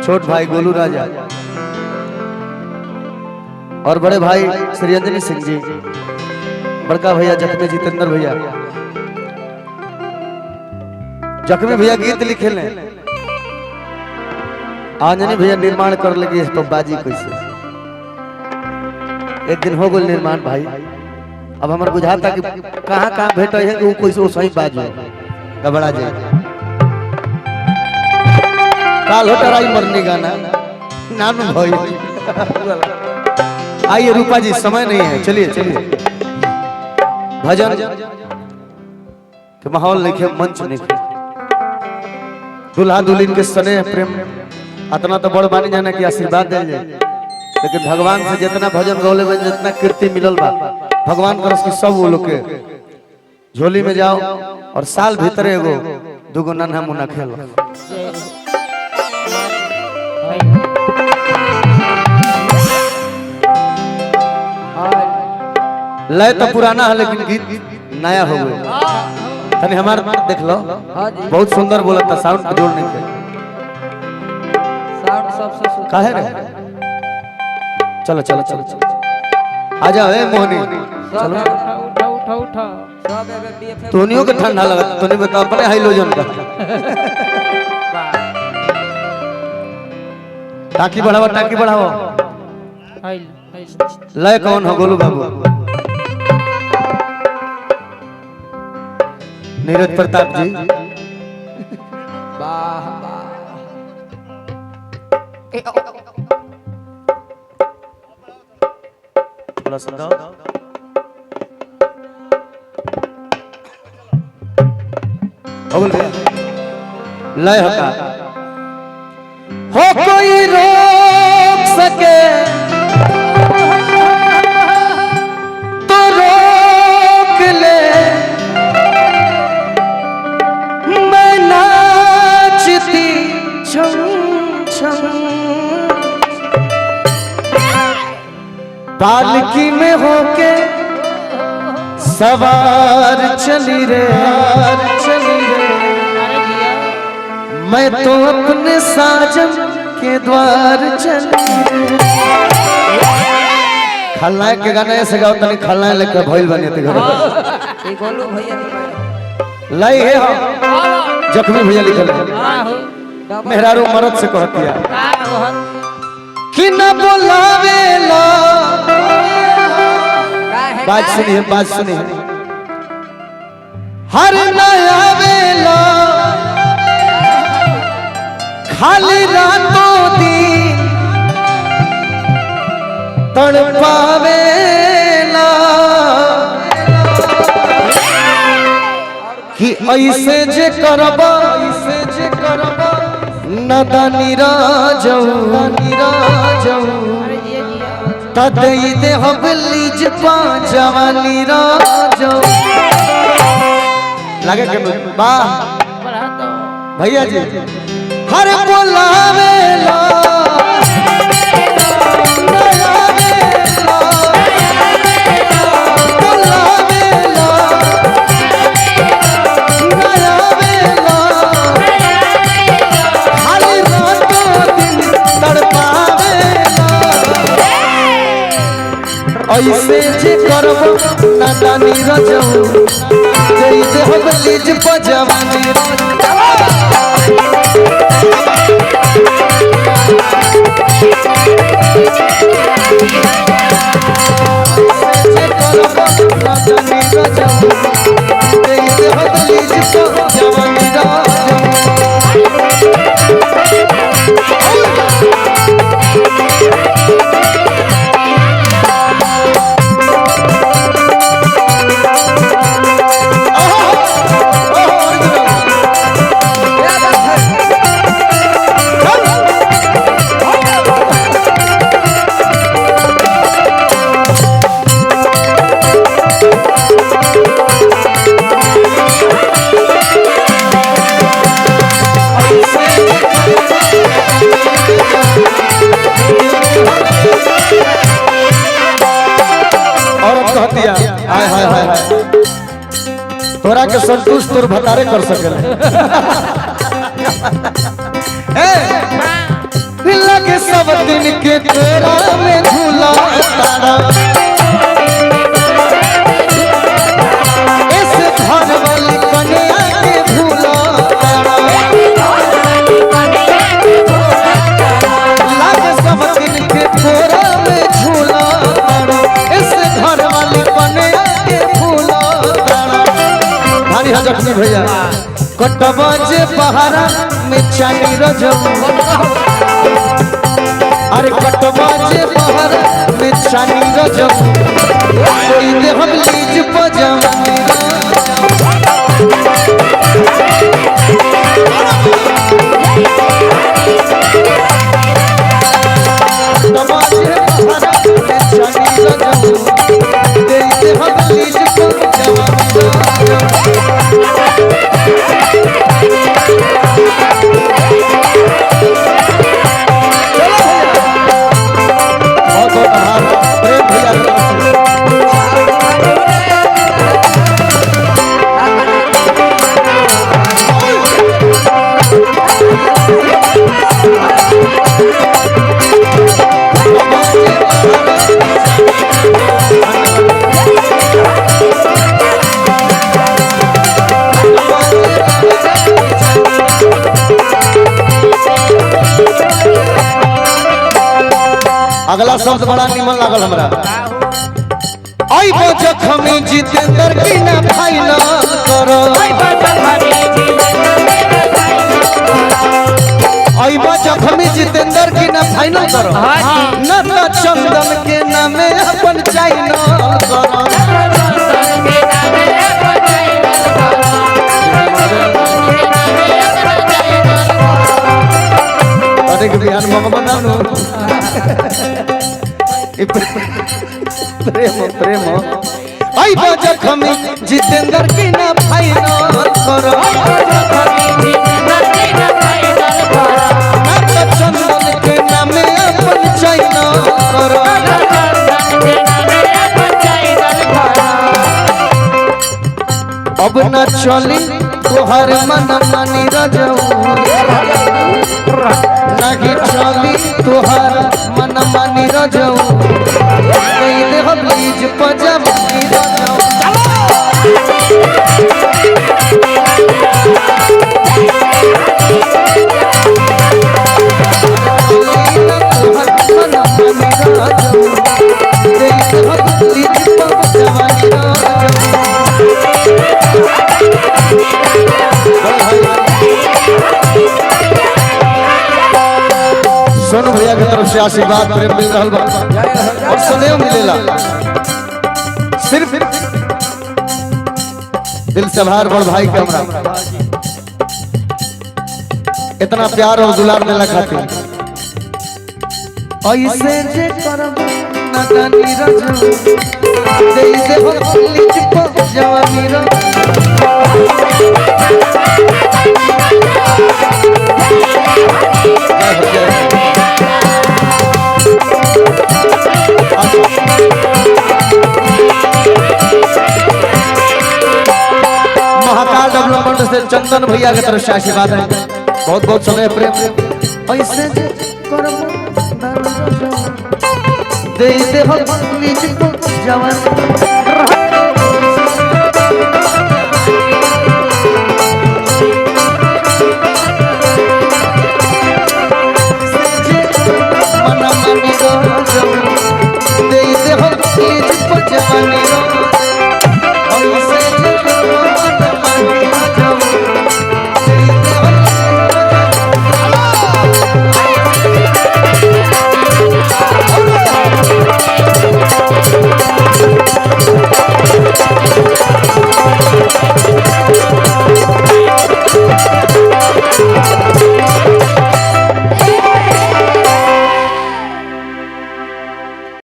छोट भाई गोलू राजा और बड़े भाई श्री अंजनी सिंह जी, बड़का भैया जख्मी जितेंद्र भैया। जख्मी भैया गीत लिखे ले, आंजनी भैया निर्माण कर लगे इस पर बाजी कैसे। एक दिन हो गल निर्माण भाई, अब हमारे बुझाता कि कहाँ कहाँ भेट है कि वो कैसे वो सही बाजो गबड़ा जाए। काल हो टराई मरने गाना नाम भाई। आइए रूपा जी, समय नहीं है, चलिए चलिए। भजन के माहौल लिखे, मंच लिखे, दुल्हा दुल्हन के स्नेह प्रेम इतना तो बड़ बानी जाना कि आशीर्वाद दे जाए। लेकिन भगवान से जितना भजन गौले में जितना कीर्ति मिलल बा, भगवान करस की सब वो लोग के झोली में जाओ और साल भीतर एगो दुगो नन्हा मुन्ना खेलो। लय तो पुराना है लेकिन गीत नया हो गया। तनी हमारे देख लो, बहुत सुंदर बोला था, साउंड पे जोड़ नहीं थे। साउंड सबसे काहे रे? चलो चलो चलो चलो, आ जाओ ए मोहनी, चलो उठा उठा उठा सब बीएफएफ। तोनियों के ठंडा लगा, तोनी बता अपने हाइलोजन का। टाकी बढ़ाओ, टाकी बढ़ाओ। हाइल लय कौन हो गोलू बाबू? नीरज प्रताप जी। वाह वाह। थोड़ा सा दो। लय होता हो कोई रोक सके तो रोक ले, मैं नाचती छम छम, पालकी में होके सवार चली रे, चली रे। मैं तो अपने साजन के द्वार चली। खलनायक के गाना ऐसे गाओ तनी, खलनायक लेकर भइल बने थे घर। ये गोलू भैया की लाई है हम जख्मी भैया लिखल है। मेहरारू मरद से कहतिया कि न बोलावे ला, बात सुनी है, बात सुनी है। हर नया वेला खाली रातों दिन तड़पावेला, कि ऐसे जे करबा, ऐसे जे करबा नदानी राजऊ, राजऊ तदई दे हबलीज पा जवानी राजऊ। लगे के वाह भैया जी। हर बोलावेला ऐसे जे करबो नादानी रजऊ, जई दे हबलीज पा जवानी कहतिया हाय हाय हाय तोरा के संतुष्ट तोर भतारे कर सकेला। दिन के तेरा में झूला तारा इस घर वाली कन्या के भूला तारा लागे सब दिन के तेरा में झूला तारा इस घर वाली कन्या के भूला तारा। भारी हजरत भैया कटवा जे पहाड़ा में चानी रजब अरे कटवा जे पहाड़ा में चानी रजब कोई दे हम लीज पजामा कटवा जे पहाड़ा में चानी रजब दे हम लीज पजामा अगला शब्द बड़ा निमन लागल हमरा आई जखमी जितेंद्र की ना फाइनल करो आई जखमी जितेंद्र की ना फाइनल करो न तो चंदन के नामे अपन चाइनल करो अरे के बिहान मम बनानो प्रेम प्रेम आई जखमी जितेंद्र की ना फाइनल करो चंदन के नामे अपन चाइनल करो अब न चली तोहर मन मानी रजऊ नहीं चली तोहर मन मानी रजऊ पहले हम लीज पजामा रजऊ तोहर मन मानी रजऊ पहले हम लीज पजामा सोनू भैया की तरफ से आशीर्वाद प्रेम मिल रहा बा और सदैव मिलेला सिर्फ दिल से भार बड़ भाई के हमरा इतना प्यार और दुलार देला खातिर ऐसे जे करब नदानी रजऊ दे दे हो लीज पजामा महाकाल डेवलपमेंट से चंदन भैया की तरफ से आशीर्वाद है बहुत बहुत समय प्रेम ऐसे दे दे हो लीज पजामा